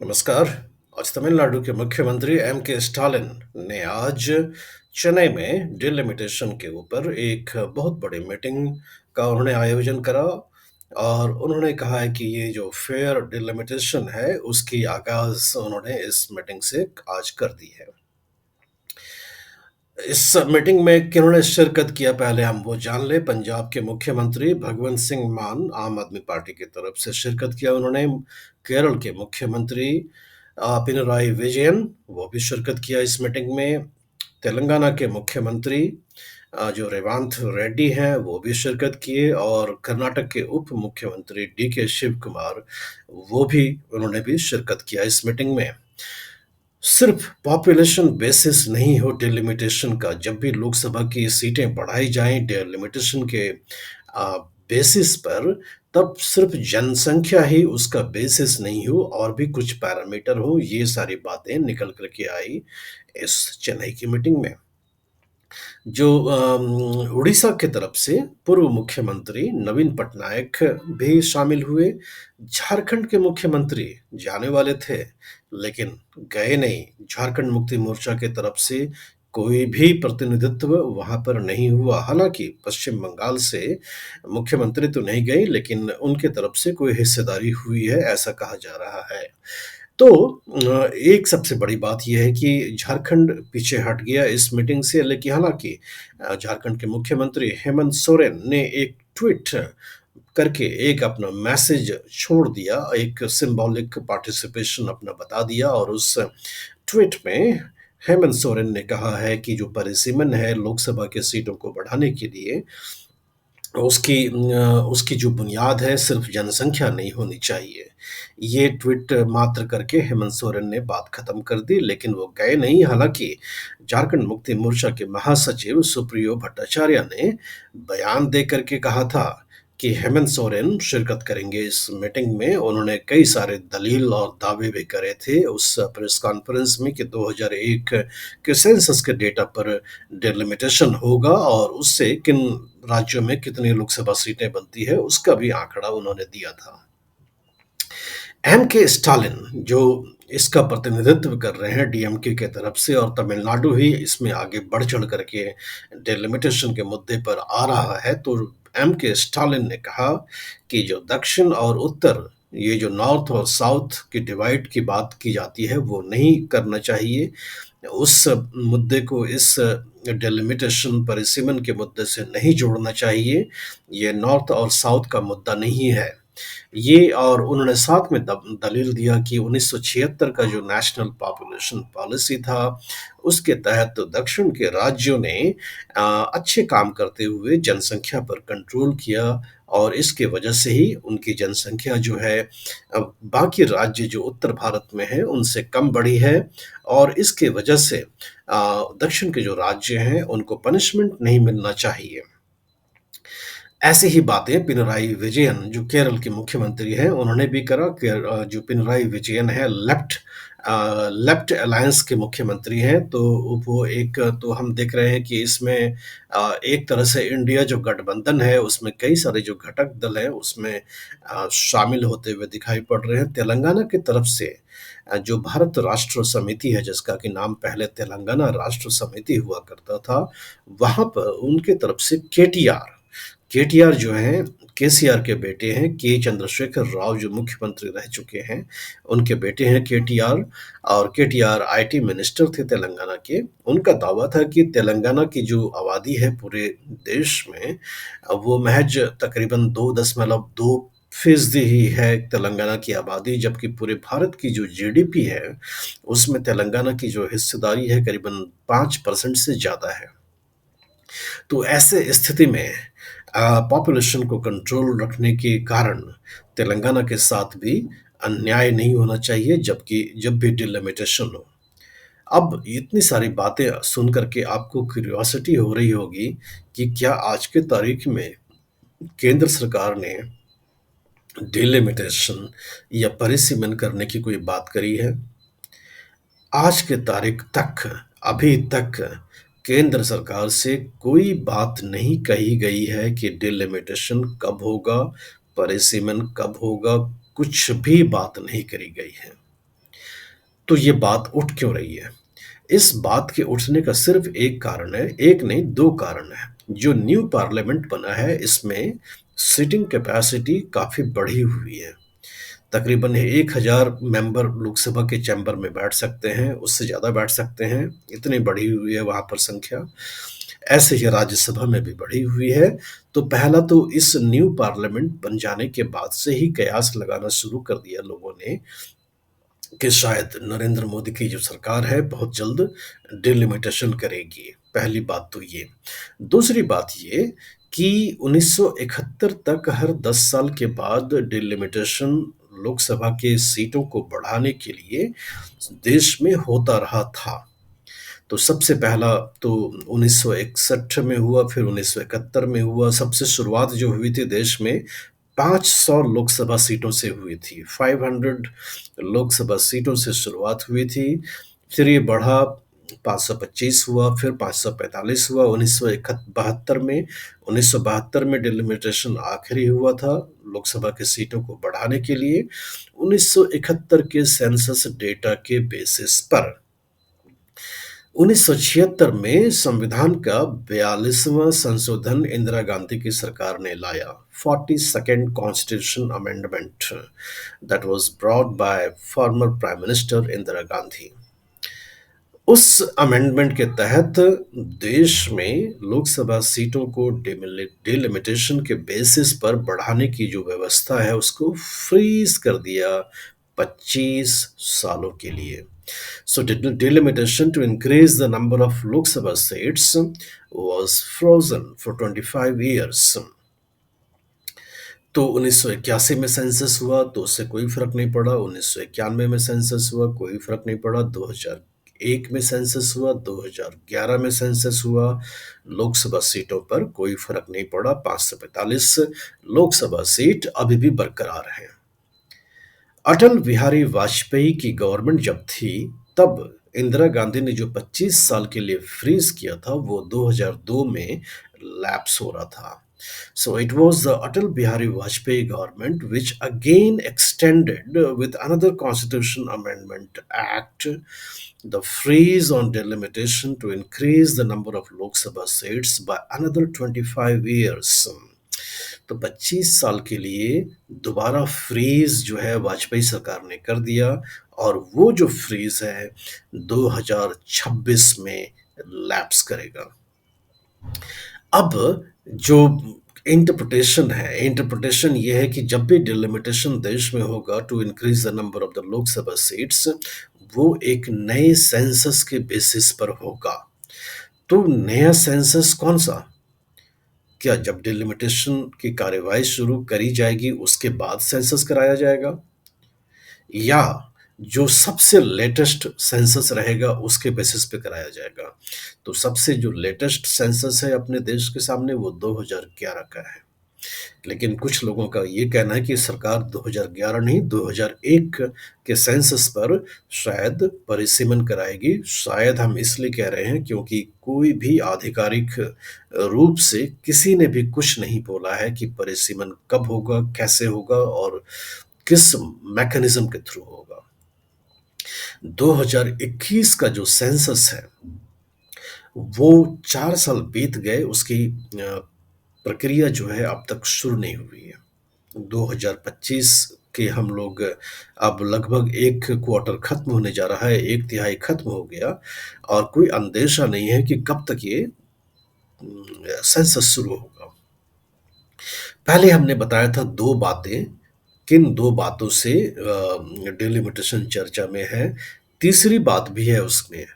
नमस्कार। आज तमिलनाडु के मुख्यमंत्री एम के स्टालिन ने आज चेन्नई में डिलिमिटेशन के ऊपर एक बहुत बड़ी मीटिंग का उन्होंने आयोजन करा और उन्होंने कहा है कि ये जो फेयर डिलिमिटेशन है उसकी आगाज उन्होंने इस मीटिंग से आज कर दी है। इस मीटिंग में किन्होंने शिरकत किया पहले हम वो जान लें। पंजाब के मुख्यमंत्री भगवंत सिंह मान आम आदमी पार्टी की तरफ से शिरकत किया उन्होंने। केरल के मुख्यमंत्री पिनराई विजयन वो भी शिरकत किया इस मीटिंग में। तेलंगाना के मुख्यमंत्री जो रेवांत रेड्डी हैं वो भी शिरकत किए और कर्नाटक के उप मुख्यमंत्री डी के शिव कुमार वो भी उन्होंने भी शिरकत किया इस मीटिंग में। सिर्फ पॉपुलेशन बेसिस नहीं हो डिलिमिटेशन का। जब भी लोकसभा की सीटें बढ़ाई जाएं डिलिमिटेशन के बेसिस पर, तब सिर्फ जनसंख्या ही उसका बेसिस नहीं हो और भी कुछ पैरामीटर हो। ये सारी बातें निकल करके आई इस चेन्नई की मीटिंग में। जो उड़ीसा की तरफ से पूर्व मुख्यमंत्री नवीन पटनायक भी शामिल हुए। झारखंड के मुख्यमंत्री जाने वाले थे, लेकिन गए नहीं। झारखंड मुक्ति मोर्चा की तरफ से कोई भी प्रतिनिधित्व वहां पर नहीं हुआ। हालांकि पश्चिम बंगाल से मुख्यमंत्री तो नहीं गए, लेकिन उनके तरफ से कोई हिस्सेदारी हुई है ऐसा कहा जा रहा है। तो एक सबसे बड़ी बात ये है कि झारखंड पीछे हट गया इस मीटिंग से, लेकिन हालांकि झारखंड के मुख्यमंत्री हेमंत सोरेन ने एक ट्वीट करके एक अपना मैसेज छोड़ दिया, एक सिंबॉलिक पार्टिसिपेशन अपना बता दिया और उस ट्वीट में हेमंत सोरेन ने कहा है कि जो परिसीमन है लोकसभा के सीटों को बढ़ाने के लिए, उसकी जो बुनियाद है सिर्फ जनसंख्या नहीं होनी चाहिए। ये ट्वीट मात्र करके हेमंत सोरेन ने बात खत्म कर दी, लेकिन वो गए नहीं। हालांकि झारखंड मुक्ति मोर्चा के महासचिव सुप्रियो भट्टाचार्य ने बयान दे करके कहा था कि हेमंत सोरेन शिरकत करेंगे इस मीटिंग में। उन्होंने कई सारे दलील और दावे भी करे थे उस प्रेस कॉन्फ्रेंस में कि 2001 के सेंसस के डेटा पर डिलिमिटेशन होगा और उससे किन राज्यों में कितनी लोकसभा सीटें बनती है उसका भी आंकड़ा उन्होंने दिया था। एम के स्टालिन जो इसका प्रतिनिधित्व कर रहे हैं डीएमके के तरफ से, और तमिलनाडु ही इसमें आगे बढ़ चढ़ करके डिलिमिटेशन के मुद्दे पर आ रहा है, तो एम के स्टालिन ने कहा कि जो दक्षिण और उत्तर, ये जो नॉर्थ और साउथ की डिवाइड की बात की जाती है वो नहीं करना चाहिए। उस मुद्दे को इस डिलिमिटेशन परिसीमन के मुद्दे से नहीं जोड़ना चाहिए। ये नॉर्थ और साउथ का मुद्दा नहीं है ये। और उन्होंने साथ में दलील दिया कि 1976 का जो नेशनल पॉपुलेशन पॉलिसी था उसके तहत तो दक्षिण के राज्यों ने अच्छे काम करते हुए जनसंख्या पर कंट्रोल किया और इसके वजह से ही उनकी जनसंख्या जो है बाकी राज्य जो उत्तर भारत में है उनसे कम बढ़ी है। और इसके वजह से दक्षिण के जो राज्य हैं उनको पनिशमेंट नहीं मिलना चाहिए। ऐसी ही बातें पिनराई विजयन जो केरल के मुख्यमंत्री हैं उन्होंने भी करा। जो पिनराई विजयन है लेफ्ट अलायंस के मुख्यमंत्री हैं, तो वो एक तो हम देख रहे हैं कि इसमें एक तरह से इंडिया जो गठबंधन है उसमें कई सारे जो घटक दल हैं उसमें शामिल होते हुए दिखाई पड़ रहे हैं। तेलंगाना की तरफ से जो भारत राष्ट्र समिति है जिसका कि नाम पहले तेलंगाना राष्ट्र समिति हुआ करता था, वहां पर उनके तरफ से केटीआर जो हैं केसीआर के बेटे हैं। के चंद्रशेखर राव जो मुख्यमंत्री रह चुके हैं उनके बेटे हैं केटीआर, और केटीआर आईटी मिनिस्टर थे तेलंगाना के। उनका दावा था कि तेलंगाना की जो आबादी है पूरे देश में वो महज तकरीबन 2.2% ही है तेलंगाना की आबादी, जबकि पूरे भारत की जो जीडीपी है उसमें तेलंगाना की जो हिस्सेदारी है करीबन 5% से ज्यादा है। तो ऐसे स्थिति में पॉपुलेशन को कंट्रोल रखने के कारण तेलंगाना के साथ भी अन्याय नहीं होना चाहिए, जबकि जब भी डिलिमिटेशन हो। अब इतनी सारी बातें सुन करके आपको क्यूरियोसिटी हो रही होगी कि क्या आज के तारीख में केंद्र सरकार ने डिलिमिटेशन या परिसीमन करने की कोई बात करी है? आज के तारीख तक, अभी तक केंद्र सरकार से कोई बात नहीं कही गई है कि डिलिमिटेशन कब होगा, परिसीमन कब होगा, कुछ भी बात नहीं करी गई है। तो ये बात उठ क्यों रही है? इस बात के उठने का सिर्फ एक कारण है, एक नहीं 2 कारण हैं। जो न्यू पार्लियामेंट बना है, इसमें सीटिंग कैपेसिटी काफ़ी बढ़ी हुई है। तकरीबन 1000 मेंबर लोकसभा के चैम्बर में बैठ सकते हैं, उससे ज़्यादा बैठ सकते हैं, इतनी बढ़ी हुई है वहाँ पर संख्या। ऐसे ही राज्यसभा में भी बढ़ी हुई है। तो पहला तो इस न्यू पार्लियामेंट बन जाने के बाद से ही कयास लगाना शुरू कर दिया लोगों ने कि शायद नरेंद्र मोदी की जो सरकार है बहुत जल्द डिलिमिटेशन करेगी। पहली बात तो ये। दूसरी बात ये कि 1971 तक हर 10 साल के बाद डिलिमिटेशन लोकसभा के सीटों को बढ़ाने के लिए देश में होता रहा था। तो सबसे पहला तो 1961 में हुआ, फिर 1971 में हुआ। सबसे शुरुआत जो हुई थी देश में 500 लोकसभा सीटों से हुई थी। 500 लोकसभा सीटों से शुरुआत हुई थी। फिर ये बढ़ा, 525 हुआ, फिर 545 हुआ 1972 में डिलिमिटेशन आखिरी हुआ था लोकसभा की सीटों को बढ़ाने के लिए 1971 के सेंसस डेटा के बेसिस पर। 1976 में संविधान का 42वां संशोधन इंदिरा गांधी की सरकार ने लाया, 42nd constitution amendment, that was brought by former prime minister Indira Gandhi. उस अमेंडमेंट के तहत देश में लोकसभा सीटों को डिलिमिटेशन के बेसिस पर बढ़ाने की जो व्यवस्था है उसको फ्रीज कर दिया 25 सालों के लिए। So delimitation to increase the number of Lok Sabha seats was frozen for 25 years. तो 1981 में सेंसस हुआ तो उससे कोई फर्क नहीं पड़ा। 1991 में सेंसस हुआ, कोई फर्क नहीं पड़ा। 2001 में सेंसस हुआ, 2011 में सेंसस हुआ। लोकसभा सीटों पर कोई फर्क नहीं पड़ा। 545 लोकसभा सीट अभी भी बरकरार हैं। अटल बिहारी वाजपेयी की गवर्नमेंट जब थी, तब इंदिरा गांधी ने जो 25 साल के लिए फ्रीज किया था वो 2002 में लैप्स हो रहा था। So it was the Atal Bihari Vajpayee government which again extended with another constitution amendment act the freeze on delimitation to increase the number of Lok Sabha seats by another 25 years. तो 25 साल के लिए दोबारा freeze जो है वाजपेयी सरकार ने कर दिया और वो जो फ्रीज है 2026 में लैप्स करेगा। अब जो इंटरप्रिटेशन ये है कि जब भी डिलिमिटेशन देश में होगा to increase the number of the Lok Sabha seats, वो एक नए सेंसस के बेसिस पर होगा। तो नया सेंसस कौन सा? क्या जब डिलिमिटेशन की कार्यवाही शुरू करी जाएगी उसके बाद सेंसस कराया जाएगा, या जो सबसे लेटेस्ट सेंसस रहेगा उसके बेसिस पे कराया जाएगा? तो सबसे जो लेटेस्ट सेंसस है अपने देश के सामने वो 2011 का है। लेकिन कुछ लोगों का ये कहना है कि सरकार 2011 नहीं 2001 के सेंसस पर शायद परिसीमन कराएगी। शायद हम इसलिए कह रहे हैं क्योंकि कोई भी आधिकारिक रूप से किसी ने भी कुछ नहीं बोला है कि परिसीमन कब होगा, कैसे होगा और किस मैकेनिज्म के थ्रू होगा। 2021 का जो सेंसस है वो 4 साल बीत गए, उसकी प्रक्रिया जो है अब तक शुरू नहीं हुई है। 2025 के हम लोग अब लगभग एक क्वार्टर खत्म होने जा रहा है, एक तिहाई खत्म हो गया और कोई अंदेशा नहीं है कि कब तक ये सेंसस शुरू होगा। पहले हमने बताया था 2 बातें, किन 2 बातों से डिलिमिटेशन चर्चा में है। तीसरी बात भी है उसमें।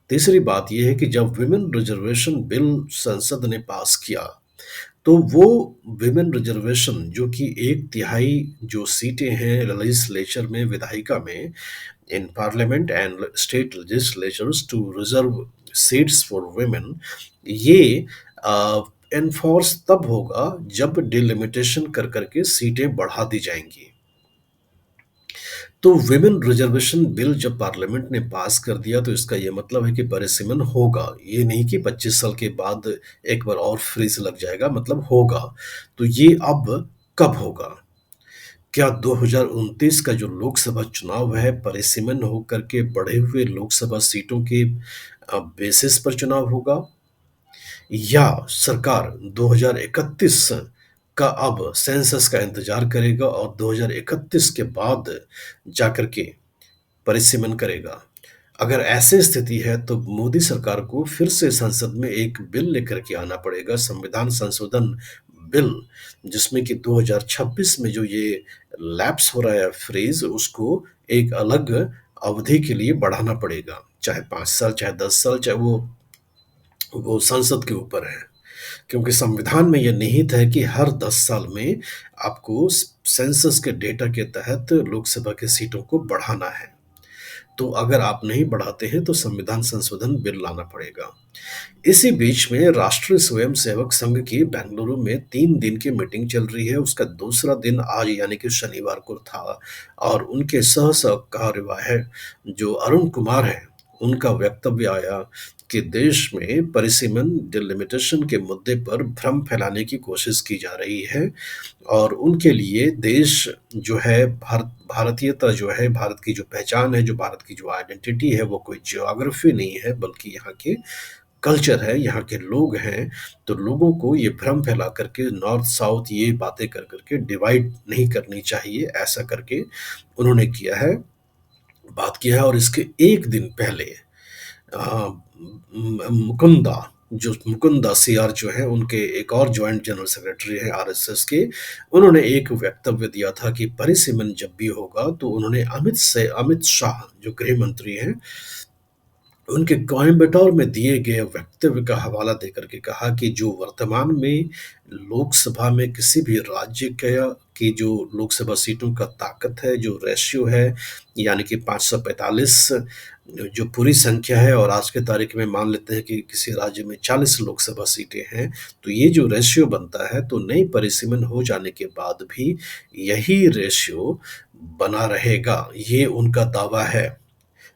तीसरी बात यह है कि जब विमेन रिजर्वेशन बिल संसद ने पास किया तो वो विमेन रिजर्वेशन जो कि 1/3 जो सीटें हैं लेजिस्लेचर में, विधायिका में, in parliament and state legislatures to reserve seats for women, ये एनफोर्स तब होगा जब डिलिमिटेशन कर करके सीटें बढ़ा दी जाएंगी। तो विमेन रिजर्वेशन बिल जब पार्लियामेंट ने पास कर दिया तो इसका यह मतलब है कि परिसीमन होगा। ये नहीं कि 25 साल के बाद एक बार और फ्रीज लग जाएगा, मतलब होगा। तो ये अब कब होगा? क्या 2029 का जो लोकसभा चुनाव है परिसीमन होकर के बढ़े हुए लोकसभा सीटों के बेसिस पर चुनाव होगा? या सरकार 2031 का अब सेंसस का इंतजार करेगा और 2031 के बाद जाकर के परिसीमन करेगा? अगर ऐसी स्थिति है तो मोदी सरकार को फिर से संसद में एक बिल लेकर के आना पड़ेगा, संविधान संशोधन बिल, जिसमें कि 2026 में जो ये लैप्स हो रहा है फ्रीज, उसको एक अलग अवधि के लिए बढ़ाना पड़ेगा। चाहे 5 साल, चाहे 10 साल, चाहे वो संसद के ऊपर है। क्योंकि संविधान में यह निहित है कि हर 10 साल में आपको सेंसस के डेटा के तहत लोकसभा की सीटों को बढ़ाना है। तो अगर आप नहीं बढ़ाते हैं तो संविधान संशोधन बिल लाना पड़ेगा। इसी बीच में राष्ट्रीय स्वयंसेवक संघ की बेंगलुरु में 3 दिन की मीटिंग चल रही है। उसका दूसरा दिन आज यानी कि शनिवार को था और उनके कार्यवाह जो अरुण कुमार हैं, उनका वक्तव्य आया कि देश में परिसीमन डिलिमिटेशन के मुद्दे पर भ्रम फैलाने की कोशिश की जा रही है और उनके लिए देश जो है भारतीयता जो है, भारत की जो पहचान है, जो भारत की जो आइडेंटिटी है, वो कोई ज्योग्राफी नहीं है बल्कि यहाँ के कल्चर है, यहाँ के लोग हैं। तो लोगों को ये भ्रम फैला करके नॉर्थ साउथ ये बातें कर करके डिवाइड नहीं करनी चाहिए, ऐसा करके उन्होंने किया है, बात किया है। और इसके एक दिन पहले अ, मुकुंदा सीआर जो है, उनके एक और जॉइंट जनरल सेक्रेटरी हैं आरएसएस के, उन्होंने एक वक्तव्य दिया था कि परिसीमन जब भी होगा तो उन्होंने अमित शाह जो गृह मंत्री हैं, उनके कोयम्बटूर में दिए गए वक्तव्य का हवाला देकर के कहा कि जो वर्तमान में लोकसभा में किसी भी राज्य की जो लोकसभा सीटों का ताकत है, जो रेशियो है, यानी कि 545 जो पूरी संख्या है और आज के तारीख में मान लेते हैं कि किसी राज्य में 40 लोकसभा सीटें हैं, तो ये जो रेशियो बनता है तो नई परिसीमन हो जाने के बाद भी यही रेशियो बना रहेगा, ये उनका दावा है।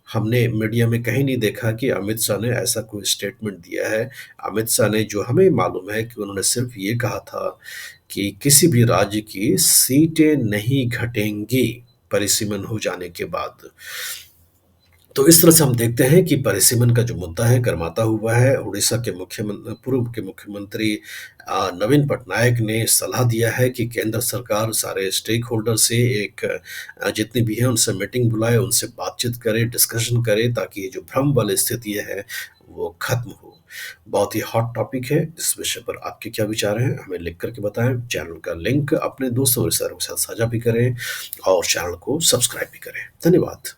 हमने मीडिया में कहीं नहीं देखा कि अमित शाह ने ऐसा कोई स्टेटमेंट दिया है। अमित शाह ने, जो हमें मालूम है, कि उन्होंने सिर्फ ये कहा था कि किसी भी राज्य की सीटें नहीं घटेंगी परिसीमन हो जाने के बाद। तो इस तरह से हम देखते हैं कि परिसीमन का जो मुद्दा है गर्माता हुआ है। उड़ीसा के पूर्व के मुख्यमंत्री नवीन पटनायक ने सलाह दिया है कि केंद्र सरकार सारे स्टेक होल्डर से एक जितनी भी हैं उनसे मीटिंग बुलाए, उनसे बातचीत करे, डिस्कशन करे, ताकि ये जो भ्रम वाली स्थिति है वो खत्म हो। बहुत ही हॉट टॉपिक है। इस विषय पर आपके क्या विचार हैं, हमें लिख करके बताएं। चैनल का लिंक अपने दोस्तों और रिश्तेदारों के साथ साझा भी करें और चैनल को सब्सक्राइब भी करें। धन्यवाद।